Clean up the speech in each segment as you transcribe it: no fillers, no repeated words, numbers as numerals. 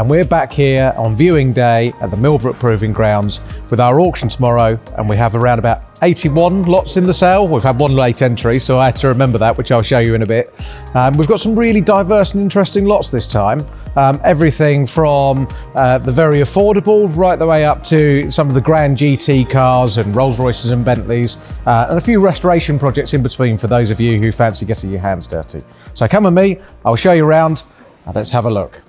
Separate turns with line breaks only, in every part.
and we're back here on viewing day at the Millbrook Proving Grounds with our auction tomorrow, and we have around about 81 lots in the sale. We've had one late entry, so I had to remember that, which I'll show you in a bit. We've got some really diverse and interesting lots this time. Everything from the very affordable right the way up to some of the grand GT cars and Rolls-Royces and Bentleys, and a few restoration projects in between for those of you who fancy getting your hands dirty. So come with me, I'll show you around. Let's have a look.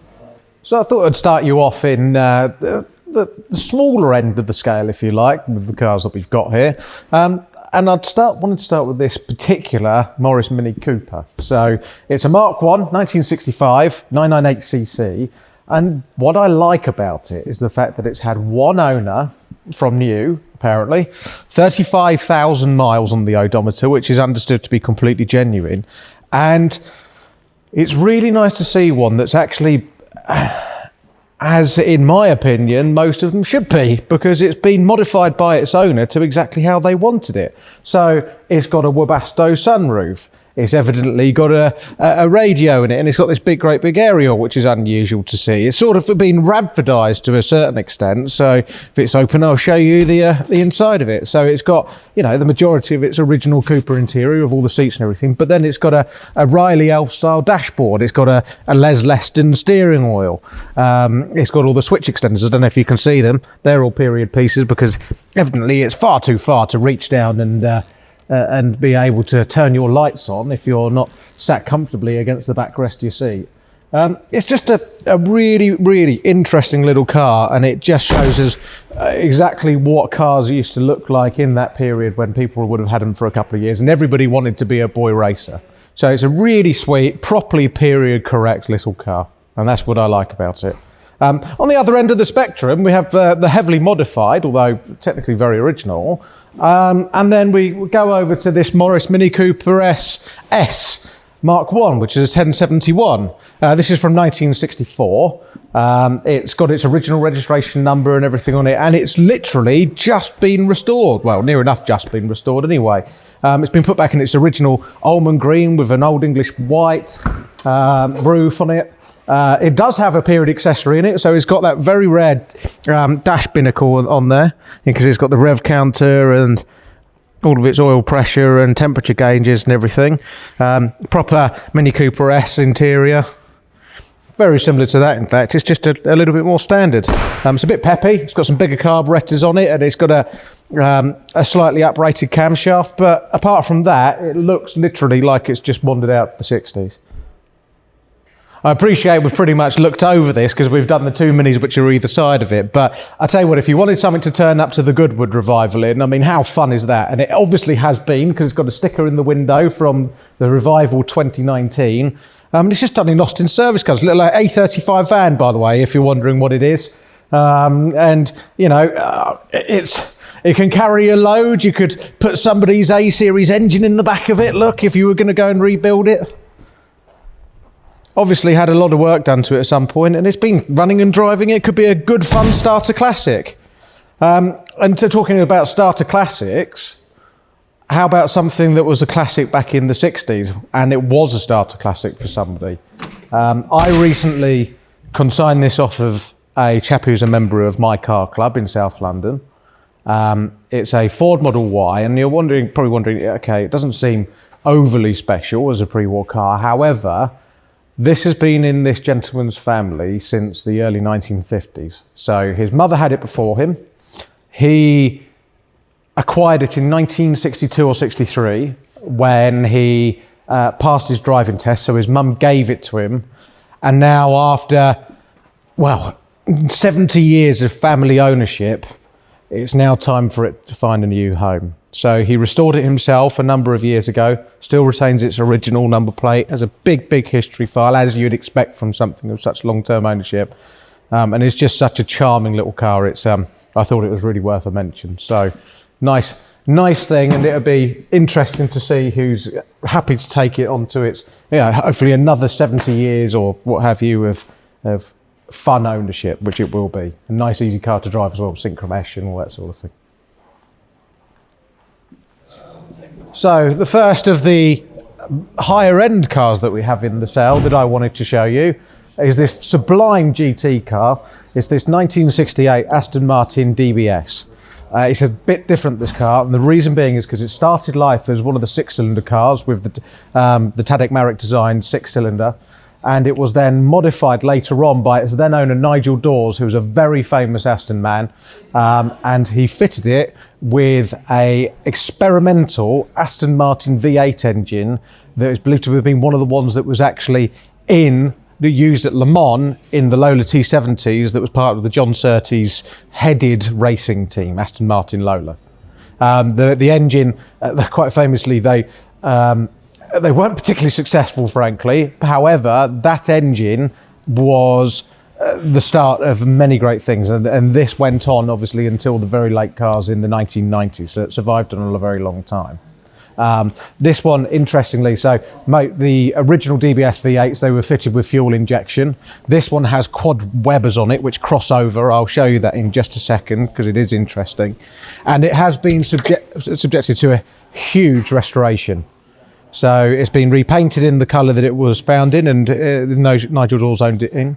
So I thought I'd start you off in the smaller end of the scale, if you like, with the cars that we've got here. And wanted to start with this particular Morris Mini Cooper. So it's a Mark 1, 1965, 998cc. And what I like about it is the fact that it's had one owner from new, apparently, 35,000 miles on the odometer, which is understood to be completely genuine. And it's really nice to see one that's actually, as in my opinion, most of them should be, because it's been modified by its owner to exactly how they wanted it. So it's got a Webasto sunroof. It's evidently got a radio in it, and it's got this great big aerial, which is unusual to see. It's sort of been Radfordized to a certain extent. So if it's open, I'll show you the inside of it. So it's got, you know, the majority of its original Cooper interior with all the seats and everything, but then it's got a Riley Elf style dashboard. It's got a Les Leston steering wheel. It's got all the switch extenders. I don't know if you can see them. They're all period pieces because evidently it's far too far to reach down and be able to turn your lights on if you're not sat comfortably against the backrest of your seat. It's just a really interesting little car, and it just shows us exactly what cars used to look like in that period when people would have had them for a couple of years and everybody wanted to be a boy racer. So it's a really sweet, properly period correct little car, and that's what I like about it. On the other end of the spectrum, we have the heavily modified, although technically very original. And then we go over to this Morris Mini Cooper S Mark 1, which is a 1071. This is from 1964. It's got its original registration number and everything on it, and it's literally just been restored. Well, near enough just been restored anyway. It's been put back in its original almond green with an Old English white roof on it. It does have a period accessory in it, so it's got that very rare dash binnacle on there, because it's got the rev counter and all of its oil pressure and temperature gauges and everything. Proper Mini Cooper S interior. Very similar to that, in fact. It's just a little bit more standard. It's a bit peppy. It's got some bigger carburetors on it, and it's got a slightly uprated camshaft. But apart from that, it looks literally like it's just wandered out of the 60s. I appreciate we've pretty much looked over this because we've done the two minis which are either side of it. But I tell you what, if you wanted something to turn up to the Goodwood revival in, I mean, how fun is that? And it obviously has been, because it's got a sticker in the window from the revival 2019. It's just done in Austin service cars. Little A35 van, by the way, if you're wondering what it is. And, you know, it can carry a load. You could put somebody's A-series engine in the back of it, look, if you were going to go and rebuild it. Obviously had a lot of work done to it at some point, and it's been running and driving. It could be a good, fun starter classic. And to talking about starter classics, how about something that was a classic back in the 60s, and it was a starter classic for somebody? I recently consigned this off of a chap who's a member of my car club in South London. It's a Ford Model Y, and you're probably wondering, okay, it doesn't seem overly special as a pre-war car. However, this has been in this gentleman's family since the early 1950s. So his mother had it before him. He acquired it in 1962 or 63 when he passed his driving test. So his mum gave it to him. And now after, well, 70 years of family ownership, it's now time for it to find a new home. So he restored it himself a number of years ago, still retains its original number plate, has a big history file, as you'd expect from something of such long-term ownership. And it's just such a charming little car. It's I thought it was really worth a mention. So nice thing, and it'll be interesting to see who's happy to take it onto its, you know, hopefully another 70 years or what have you of fun ownership, which it will be. A nice, easy car to drive as well, synchro mesh and all that sort of thing. So the first of the higher end cars that we have in the sale that I wanted to show you is this sublime GT car. It's this 1968 Aston Martin DBS. It's a bit different, this car, and the reason being is because it started life as one of the six-cylinder cars with the Tadek Marek designed six-cylinder, and it was then modified later on by its then owner Nigel Dawes, who was a very famous Aston man, and he fitted it with a experimental Aston Martin V8 engine that is believed to have been one of the ones that was actually used at Le Mans in the Lola T70s, that was part of the John Surtees headed racing team, Aston Martin Lola. The engine, quite famously, they weren't particularly successful, frankly. However, that engine was the start of many great things, and this went on obviously until the very late cars in the 1990s, so it survived on a very long time. This one, interestingly, so the original DBS V8s, they were fitted with fuel injection. This one has quad Webers on it, which cross over. I'll show you that in just a second because it is interesting. And it has been subjected to a huge restoration. So it's been repainted in the colour that it was found in, and Nigel Dawes owned it in.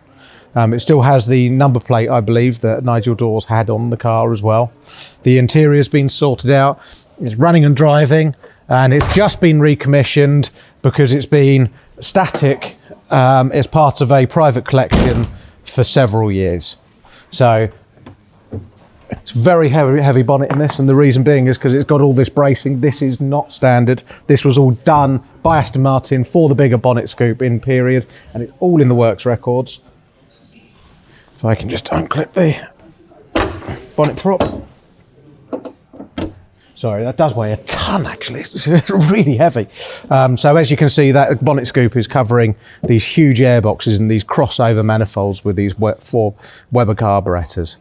It still has the number plate, I believe, that Nigel Dawes had on the car as well. The interior's been sorted out. It's running and driving. And it's just been recommissioned because it's been static as part of a private collection for several years. So it's very heavy bonnet in this, and the reason being is because it's got all this bracing. This is not standard. This was all done by Aston Martin for the bigger bonnet scoop in period, and it's all in the works records. If I can just unclip the bonnet prop. Sorry, that does weigh a ton, actually. It's really heavy. So as you can see, that bonnet scoop is covering these huge airboxes and these crossover manifolds with these 4 Weber carburetors.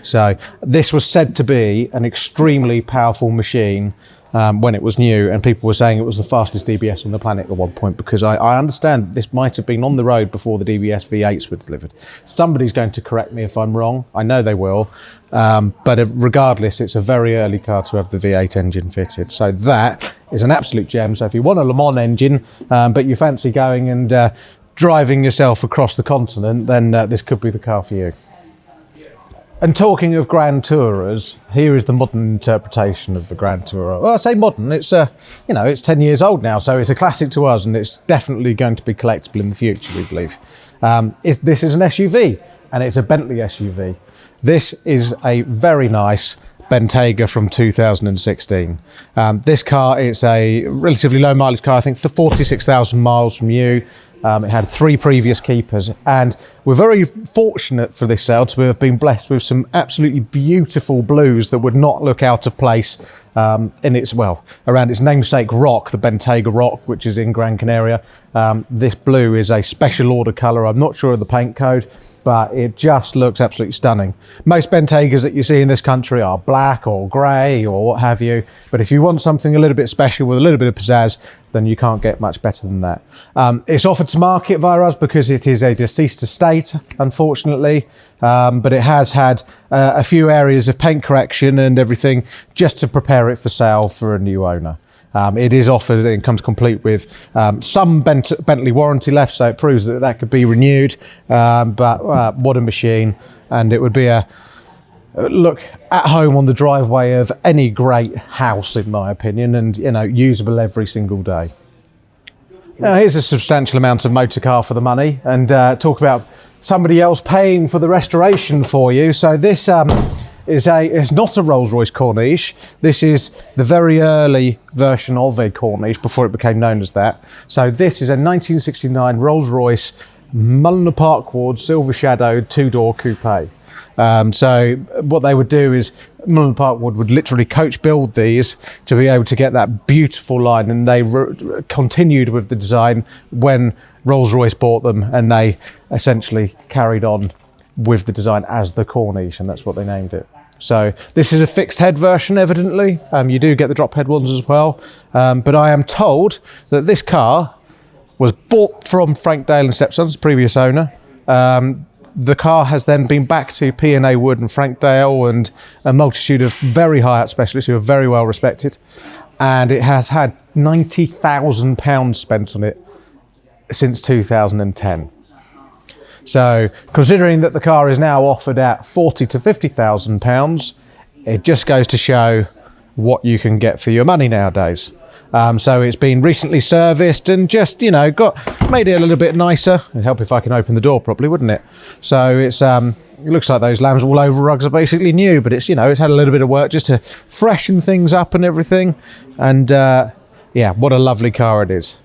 So this was said to be an extremely powerful machine when it was new, and people were saying it was the fastest DBS on the planet at one point, because I understand this might have been on the road before the DBS V8s were delivered. Somebody's going to correct me if I'm wrong. I know they will. But regardless, it's a very early car to have the V8 engine fitted. So that is an absolute gem. So if you want a Le Mans engine, but you fancy going and driving yourself across the continent, then this could be the car for you. And talking of Grand Tourers, here is the modern interpretation of the Grand Tourer. Well, I say modern, it's it's 10 years old now, so it's a classic to us, and it's definitely going to be collectible in the future, we believe. This is an SUV, and it's a Bentley SUV. This is a very nice Bentayga from 2016. This car is a relatively low mileage car, I think 46,000 miles from new. It had 3 previous keepers, and we're very fortunate for this sale to have been blessed with some absolutely beautiful blues that would not look out of place in its, around its namesake rock, the Bentayga rock, which is in Gran Canaria. This blue is a special order colour. I'm not sure of the paint code, but it just looks absolutely stunning. Most Bentaygas that you see in this country are black or grey or what have you, but if you want something a little bit special with a little bit of pizzazz, then you can't get much better than that. It's offered to market via us because it is a deceased estate, unfortunately, but it has had a few areas of paint correction and everything just to prepare it for sale for a new owner. It is offered and comes complete with some Bentley warranty left, so it proves that could be renewed. But what a machine, and it would be a look at home on the driveway of any great house, in my opinion, and usable every single day. Now, here's a substantial amount of motor car for the money, and talk about somebody else paying for the restoration for you. So this is not a Rolls-Royce Corniche. This is the very early version of a Corniche before it became known as that. So this is a 1969 Rolls-Royce Mulliner Parkwood silver shadowed 2-door coupe. So what they would do is Mulliner Parkwood would literally coach build these to be able to get that beautiful line, and they continued with the design when Rolls-Royce bought them, and they essentially carried on with the design as the Corniche, and that's what they named it. So this is a fixed head version, evidently. You do get the drop head ones as well, but I am told that this car was bought from Frank Dale and Stepsons, previous owner. The car has then been back to P&A Wood and Frank Dale and a multitude of very high-up specialists who are very well respected, and it has had £90,000 spent on it since 2010. So considering that the car is now offered at 40 to 50,000 pounds, it just goes to show what you can get for your money nowadays. So it's been recently serviced and just, you know, made it a little bit nicer. It'd help if I can open the door properly, wouldn't it? So it's it looks like those lambs all over rugs are basically new, but it's, you know, it's had a little bit of work just to freshen things up and everything. And yeah, what a lovely car it is.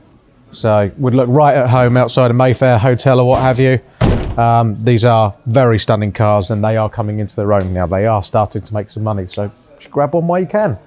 So would look right at home outside a Mayfair hotel or what have you. These are very stunning cars and they are coming into their own now. They are starting to make some money, so you should grab one while you can.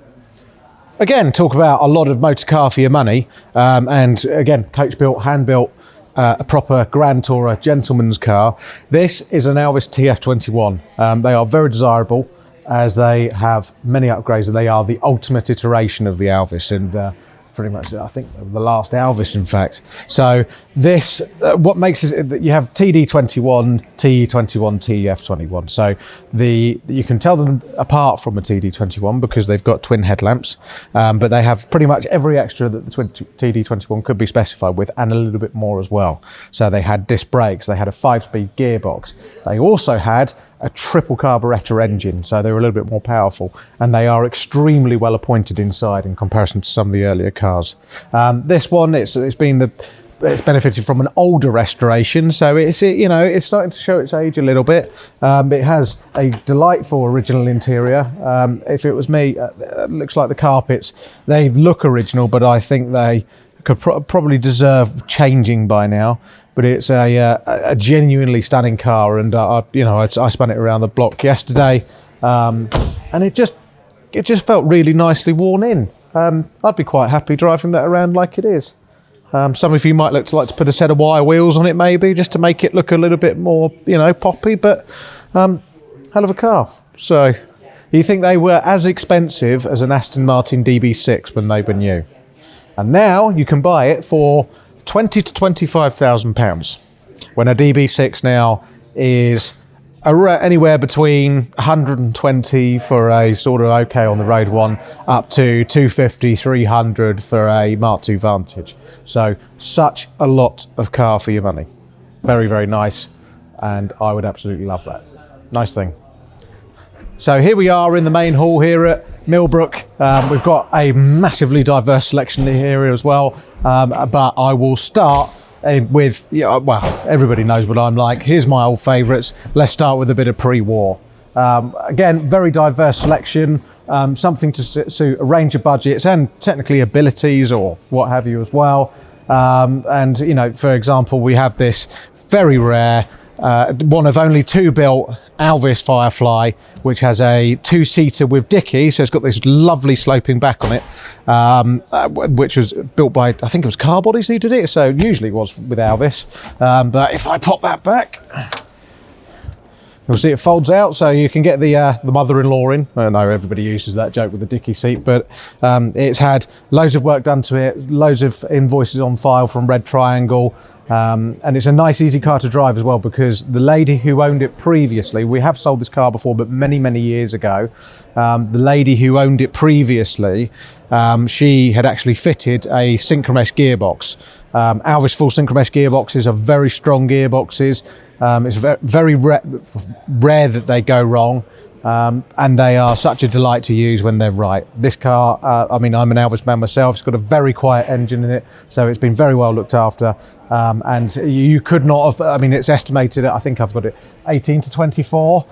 Again, talk about a lot of motor car for your money. And again, coach built, hand built, a proper Grand Tourer gentleman's car. This is an Alvis TF21. They are very desirable as they have many upgrades and they are the ultimate iteration of the Alvis and pretty much, I think, the last Alvis, in fact. So this, what makes it that you have TD21, TE21, TF21. So you can tell them apart from a TD21 because they've got twin headlamps, but they have pretty much every extra that the TD21 could be specified with and a little bit more as well. So they had disc brakes, they had a 5-speed gearbox. They also had a triple carburettor engine, so they were a little bit more powerful, and they are extremely well appointed inside in comparison to some of the earlier cars. This one, it's benefited from an older restoration, so it's starting to show its age a little bit. It has a delightful original interior. If it was me, it looks like the carpets, they look original, but I think they could probably deserve changing by now. But it's a genuinely stunning car, and I spun it around the block yesterday, and it just felt really nicely worn in. I'd be quite happy driving that around like it is. Some of you might like to put a set of wire wheels on it, maybe just to make it look a little bit more, poppy. But hell of a car. So you think they were as expensive as an Aston Martin DB6 when they were new, and now you can buy it for 20 to 25,000 pounds, when a DB6 now is anywhere between 120 for a sort of okay on the road one, up to 250, 300 for a Mark II Vantage. So such a lot of car for your money. Very, very nice, and I would absolutely love that. Nice thing. So here we are in the main hall here at Millbrook. We've got a massively diverse selection here as well, but I will start with, well, everybody knows what I'm like. Here's my old favourites. Let's start with a bit of pre-war. Again, very diverse selection, something to suit a range of budgets and technically abilities or what have you as well. And, for example, we have this very rare, one of only two built Alvis Firefly, which has a two-seater with Dickey, so it's got this lovely sloping back on it, which was built by, I think it was Car Bodies who did it, so usually it was with Alvis. But if I pop that back, you'll see it folds out, so you can get the mother-in-law in. I know everybody uses that joke with the Dickey seat, but it's had loads of work done to it, loads of invoices on file from Red Triangle. And it's a nice, easy car to drive as well, because the lady who owned it previously, we have sold this car before, but many, many years ago, the lady who owned it previously, she had actually fitted a synchromesh gearbox. Alvis full synchromesh gearboxes are very strong gearboxes. It's very rare that they go wrong. And they are such a delight to use when they're right. This car, I'm an Alvis man myself, it's got a very quiet engine in it, so it's been very well looked after. And you could not have, it's estimated, I think I've got it 18 to 24.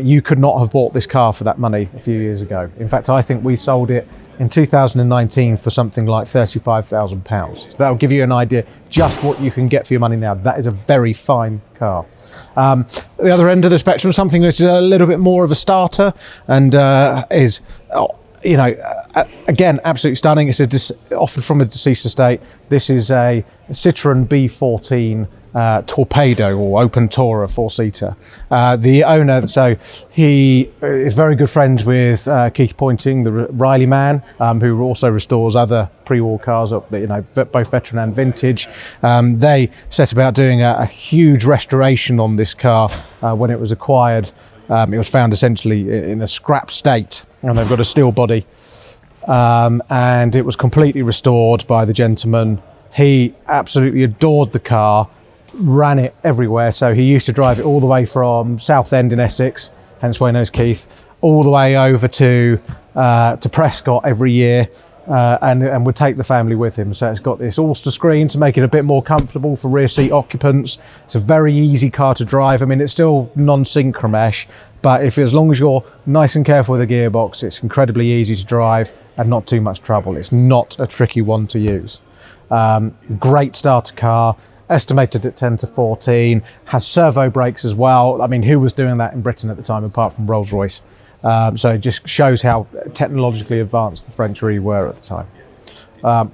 You could not have bought this car for that money a few years ago. In fact, I think we sold it in 2019 for something like £35,000. So that'll give you an idea just what you can get for your money now. That is a very fine car. The other end of the spectrum, something that's a little bit more of a starter and is, again, absolutely stunning. It's offered from a deceased estate. This is a Citroën B14 Torpédo or open tourer 4-seater. The owner, so he is very good friends with Keith Pointing, the Riley man, who also restores other pre-war cars, both veteran and vintage. They set about doing a huge restoration on this car when it was acquired. It was found essentially in a scrap state, and they've got a steel body, and it was completely restored by the gentleman. He absolutely adored the car. ran it everywhere. So he used to drive it all the way from Southend in Essex, hence why he knows Keith, all the way over to Prescott every year, and would take the family with him. So it's got this Ulster screen to make it a bit more comfortable for rear seat occupants. It's a very easy car to drive. I mean, it's still non-synchro mesh, but as long as you're nice and careful with the gearbox, it's incredibly easy to drive and not too much trouble. It's not a tricky one to use. Great starter car, estimated at 10 to 14, has servo brakes as well. I mean, who was doing that in Britain at the time apart from Rolls-Royce? So it just shows how technologically advanced the French really were at the time.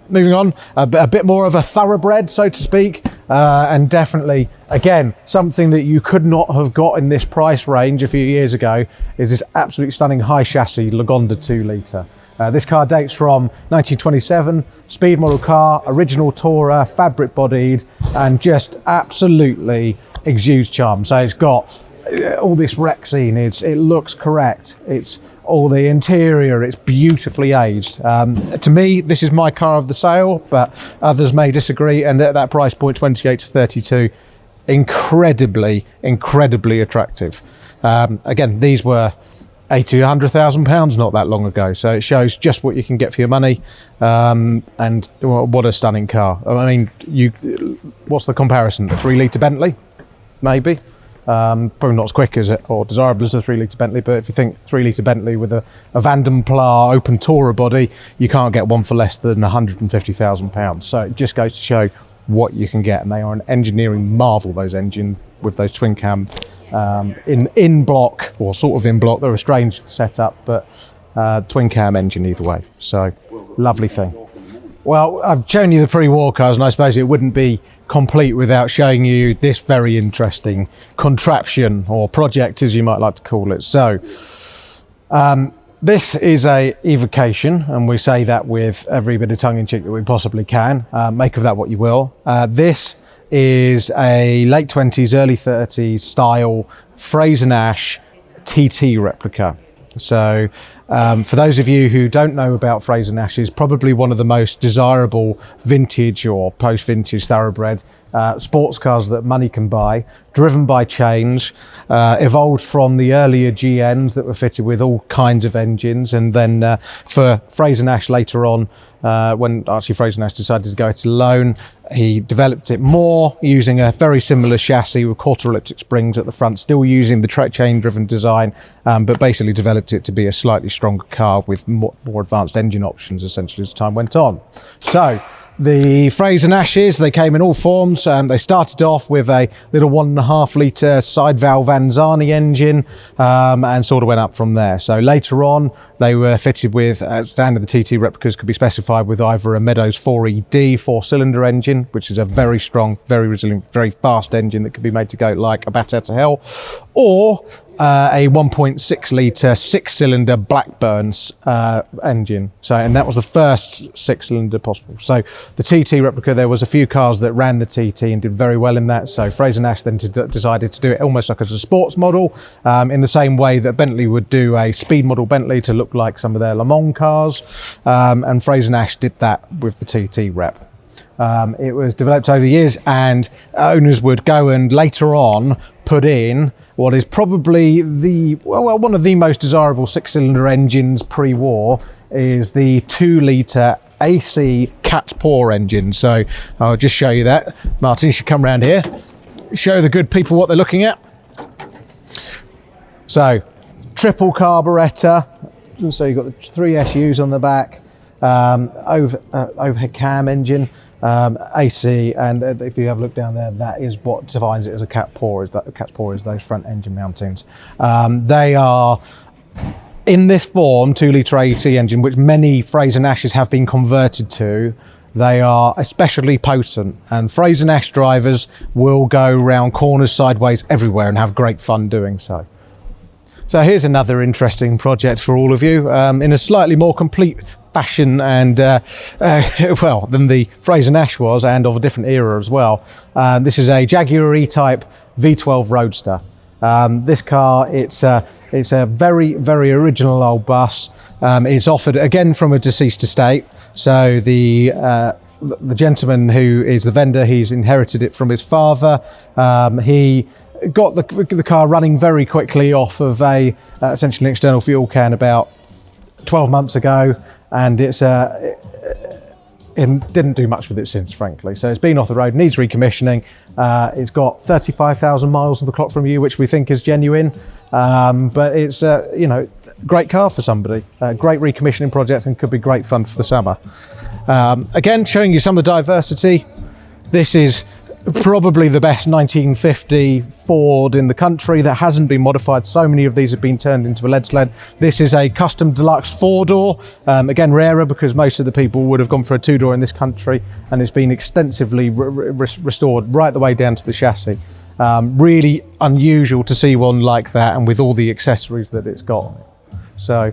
Moving on, a bit more of a thoroughbred, so to speak, and definitely, again, something that you could not have got in this price range a few years ago is this absolutely stunning high chassis Lagonda 2-litre. This car dates from 1927, speed model car, original Tourer, fabric bodied, and just absolutely exudes charm. So it's got all this Rexine, it looks correct, it's all the interior, it's beautifully aged. To me, this is my car of the sale, but others may disagree, and at that price point, 28 to 32, incredibly attractive. Again, these were 80 to 100,000 pounds not that long ago, so it shows just what you can get for your money, and what a stunning car. I mean, what's the comparison? A 3-litre Bentley, maybe? Probably not as quick as it or desirable as a 3-litre Bentley, but if you think 3-litre Bentley with a Van den Pla open Tourer body, you can't get one for less than 150,000 pounds. So it just goes to show what you can get, and they are an engineering marvel, those engines with those twin cam in block, or sort of in block. They're a strange setup, but twin cam engine either way. So lovely thing. Well, I've shown you the pre-war cars, and I suppose it wouldn't be complete without showing you this very interesting contraption, or project as you might like to call it. So this is a Evocation, and we say that with every bit of tongue-in-cheek that we possibly can. Make of that what you will. This is a late 20s, early 30s style Frazer Nash TT replica. So for those of you who don't know about Frazer Nash, is probably one of the most desirable vintage or post-vintage thoroughbred sports cars that money can buy, driven by change, evolved from the earlier GNs that were fitted with all kinds of engines, and then for Frazer Nash later on, when actually Frazer Nash decided to go it alone, he developed it more using a very similar chassis with quarter elliptic springs at the front, still using the chain driven design, but basically developed it to be a slightly stronger car with more advanced engine options essentially as time went on. So the Frazer Nashes, they came in all forms. They started off with a little 1.5 litre side valve Vanzani engine, and sort of went up from there. So later on, they were fitted with, standard the TT replicas could be specified with either a Meadows 4ED 4-cylinder engine, which is a very strong, very resilient, very fast engine that could be made to go like a bat out of hell, or a 1.6 litre 6-cylinder Blackburns engine. So, and that was the first 6-cylinder possible. So the TT replica, there was a few cars that ran the TT and did very well in that. So Frazer Nash then decided to do it almost like as a sports model, in the same way that Bentley would do a speed model Bentley to look like some of their Le Mans cars. And Frazer Nash did that with the TT rep. It was developed over the years, and owners would go and later on put in what is probably one of the most desirable 6-cylinder engines pre-war, is the 2-litre AC cat's paw engine. So I'll just show you that. Martin, you should come around here, show the good people what they're looking at. So triple carburettor, so you've got the 3 SUs on the back, overhead cam engine, AC, and if you have a look down there, that is what defines it as a cat's paw. Is those front engine mountings. They are in this form 2-litre AC engine, which many Frazer Nashes have been converted to. They are especially potent, and Frazer Nash drivers will go round corners, sideways, everywhere, and have great fun doing so. So here's another interesting project for all of you, in a slightly more complete fashion and well, than the Frazer Nash was, and of a different era as well. This is a Jaguar E-Type V12 Roadster. This car, it's a very, very original old bus. It's offered again from a deceased estate. So the the gentleman who is the vendor, he's inherited it from his father. He got the car running very quickly off of a essentially an external fuel can about 12 months ago, and it didn't do much with it since, frankly. So it's been off the road, needs recommissioning. It's got 35,000 miles on the clock from you, which we think is genuine. But it's you know, great car for somebody. Great recommissioning project, and could be great fun for the summer. Again, showing you some of the diversity. This is probably the best 1950 Ford in the country that hasn't been modified. So many of these have been turned into a lead sled. This is a custom deluxe four-door, again rarer because most of the people would have gone for a two-door in this country, and it's been extensively restored right the way down to the chassis. Really unusual to see one like that, and with all the accessories that it's got. So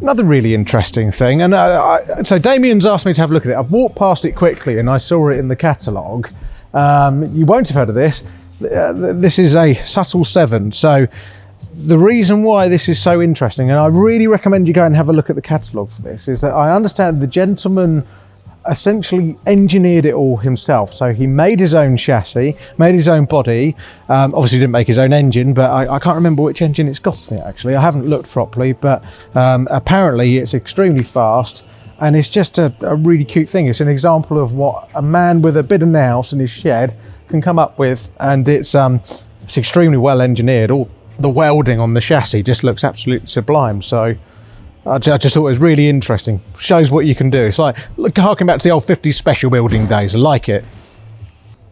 another really interesting thing, and so Damien's asked me to have a look at it. I've walked past it quickly and I saw it in the catalogue. You won't have heard of this. This is a Suttol 7. So the reason why this is so interesting, and I really recommend you go and have a look at the catalogue for this, is that I understand the gentleman essentially engineered it all himself. So he made his own chassis, made his own body. Obviously didn't make his own engine, but I can't remember which engine it's got in it actually. I haven't looked properly, but apparently it's extremely fast, and it's just a really cute thing. It's an example of what a man with a bit of nous in his shed can come up with, and it's extremely well engineered. All the welding on the chassis just looks absolutely sublime. So I just thought it was really interesting. Shows what you can do. It's like harking back to the old 50s special building days. I like it.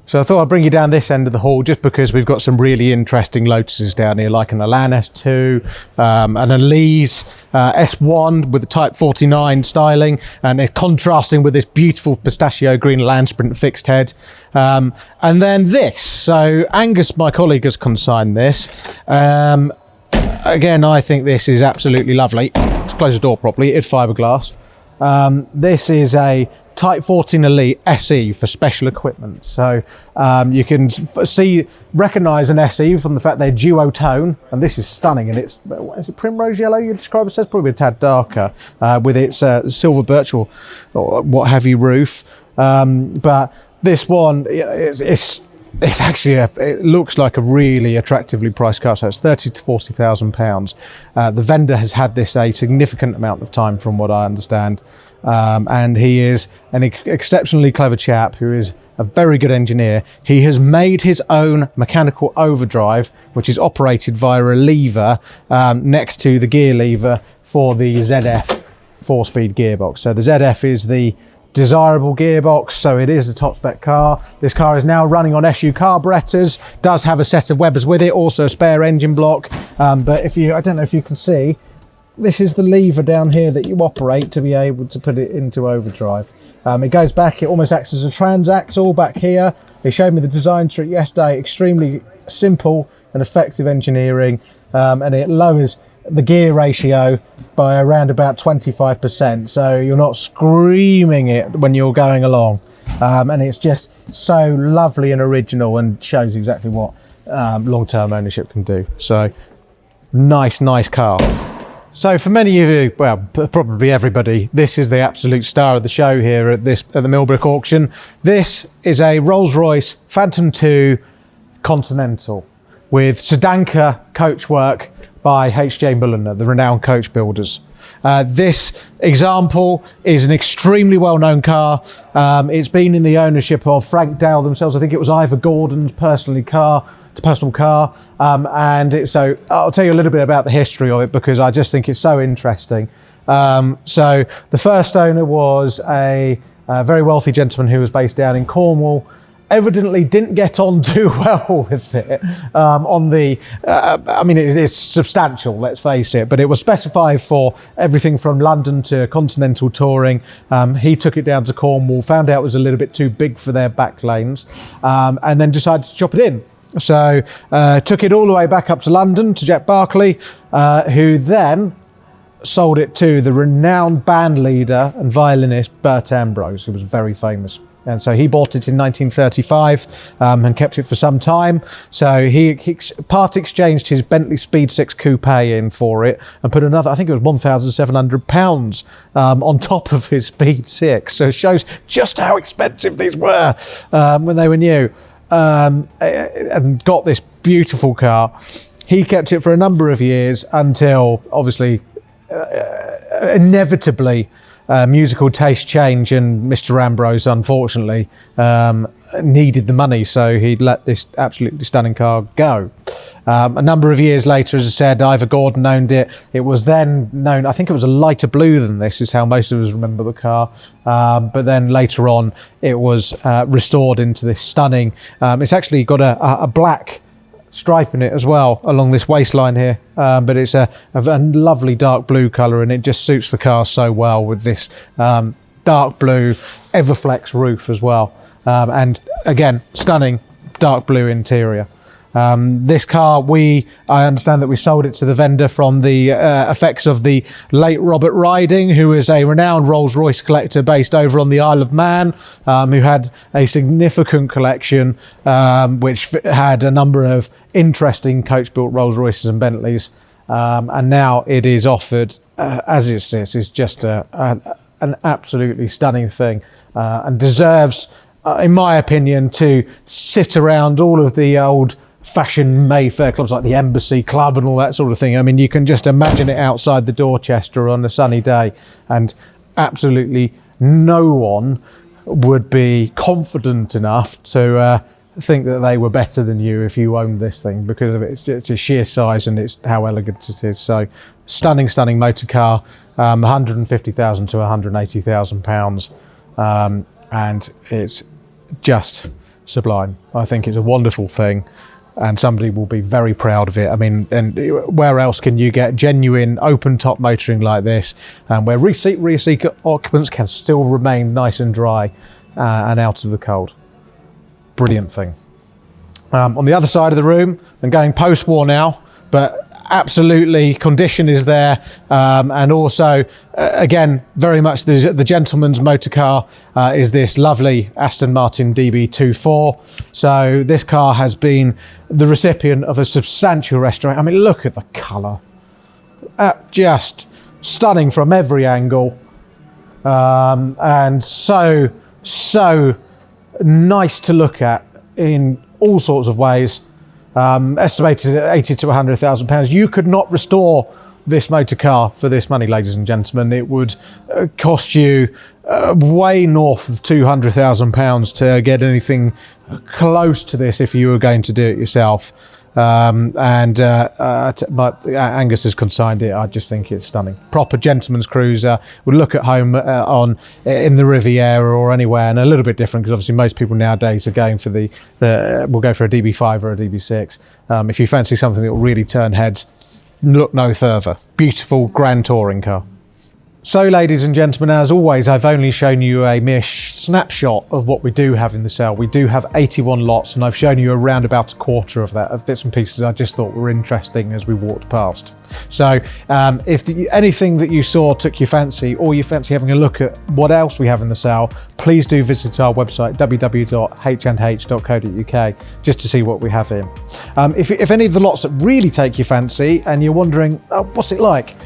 So I thought I'd bring you down this end of the hall just because we've got some really interesting Lotuses down here, like an Elan S2, an Elise S1 with the Type 49 styling, and it's contrasting with this beautiful pistachio green Land Sprint fixed head. And then this. So Angus, my colleague, has consigned this. Again, I think this is absolutely lovely. Let's close the door properly. It's fiberglass. This is a Type 14 Elite SE for special equipment. So you can recognise an SE from the fact they're duotone, and this is stunning. And it's, is it primrose yellow you describe it as? Probably a tad darker with its silver birch or what have you roof. But this one, it's actually it looks like a really attractively priced car. So it's 30 to 40,000 pounds. The vendor has had this a significant amount of time, from what I understand, and he is an exceptionally clever chap who is a very good engineer. He has made his own mechanical overdrive, which is operated via a lever next to the gear lever for the ZF 4-speed gearbox. So the ZF is the desirable gearbox, so it is a top spec car. This car is now running on SU carburetors, does have a set of Webbers with it, also a spare engine block. But I don't know if you can see, this is the lever down here that you operate to be able to put it into overdrive. It goes back, it almost acts as a transaxle back here. They showed me the design trick yesterday. Extremely simple and effective engineering, and it lowers the gear ratio by around about 25%, so you're not screaming it when you're going along, and it's just so lovely and original, and shows exactly what long-term ownership can do. So nice car. So for many of you, well, probably everybody, this is the absolute star of the show here at the Millbrook auction. This is a Rolls-Royce Phantom 2 Continental with Sedanca coachwork by H.J. Mulliner, the renowned coach builders. This example is an extremely well-known car. It's been in the ownership of Frank Dale themselves. I think it was Ivor Gordon's personal car. So I'll tell you a little bit about the history of it, because I just think it's so interesting. So the first owner was a very wealthy gentleman who was based down in Cornwall. Evidently didn't get on too well with it. I mean, it's substantial, let's face it, but it was specified for everything from London to continental touring. He took it down to Cornwall, found out it was a little bit too big for their back lanes, and then decided to chop it in. So took it all the way back up to London to Jack Barclay, who then sold it to the renowned band leader and violinist Bert Ambrose, who was very famous And so he bought it in 1935 and kept it for some time. So he part exchanged his Bentley Speed 6 Coupe in for it and put another, I think it was £1,700 on top of his Speed 6. So it shows just how expensive these were when they were new. And got this beautiful car. He kept it for a number of years until, obviously, inevitably, musical taste change, and Mr. Ambrose, unfortunately, needed the money, so he let this absolutely stunning car go. A number of years later, as I said, Ivor Gordon owned it. It was then known, I think it was a lighter blue than this, is how most of us remember the car. But then later on, it was restored into this stunning, it's actually got a black stripe in it as well along this waistline here, but it's a lovely dark blue colour, and it just suits the car so well with this dark blue Everflex roof as well, and again, stunning dark blue interior. This car, I understand that we sold it to the vendor from the effects of the late Robert Riding, who is a renowned Rolls-Royce collector based over on the Isle of Man, who had a significant collection which had a number of interesting coach-built Rolls-Royces and Bentleys, and now it is offered as it sits. It's just an absolutely stunning thing, and deserves, in my opinion, to sit around all of the old fashion Mayfair clubs like the Embassy Club and all that sort of thing. I mean, you can just imagine it outside the Dorchester on a sunny day, and absolutely no one would be confident enough to think that they were better than you if you owned this thing, because of its sheer size and it's how elegant it is. So stunning motor car, 150,000 to 180,000 pounds, and it's just sublime. I think it's a wonderful thing, and somebody will be very proud of it. I mean, and where else can you get genuine open top motoring like this, where rear seat occupants can still remain nice and dry and out of the cold? Brilliant thing. On the other side of the room, I'm going post-war now, but absolutely condition is there, and also again, very much the gentleman's motor car is this lovely Aston Martin DB2 So this car has been the recipient of a substantial restoration. I mean, look at the colour, just stunning from every angle, and so nice to look at in all sorts of ways. Estimated at 80 to 100,000 pounds. You could not restore this motor car for this money, ladies and gentlemen. It would cost you way north of 200,000 pounds to get anything close to this if you were going to do it yourself. Angus has consigned it. I just think it's stunning. Proper gentleman's cruiser. Would look at home in the Riviera or anywhere, and a little bit different because obviously most people nowadays are going for will go for a DB5 or a DB6. If you fancy something that will really turn heads, look no further. Beautiful grand touring car. So, ladies and gentlemen, as always, I've only shown you a mere snapshot of what we do have in the sale. We do have 81 lots, and I've shown you around about a quarter of that, of bits and pieces I just thought were interesting as we walked past. So, if anything that you saw took your fancy, or you fancy having a look at what else we have in the sale, please do visit our website, www.h&h.co.uk, just to see what we have in. If any of the lots that really take your fancy, and you're wondering, oh, what's it like,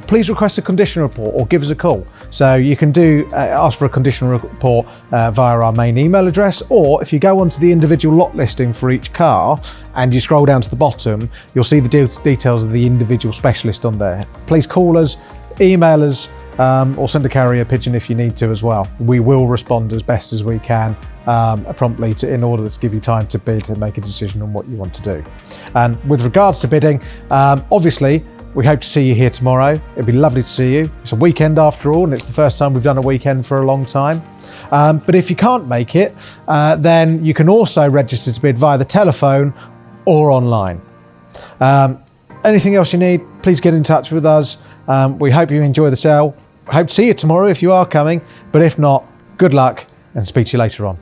please request a condition report or give us a call. So you can ask for a condition report via our main email address, or if you go onto the individual lot listing for each car and you scroll down to the bottom, you'll see the details of the individual specialist on there. Please call us, email us, or send a carrier pigeon if you need to as well. We will respond as best as we can promptly in order to give you time to bid and make a decision on what you want to do. And with regards to bidding, obviously, we hope to see you here tomorrow. It'd be lovely to see you. It's a weekend after all, and it's the first time we've done a weekend for a long time. But if you can't make it, then you can also register to bid via the telephone or online. Anything else you need, please get in touch with us. We hope you enjoy the sale. Hope to see you tomorrow if you are coming, but if not, good luck and speak to you later on.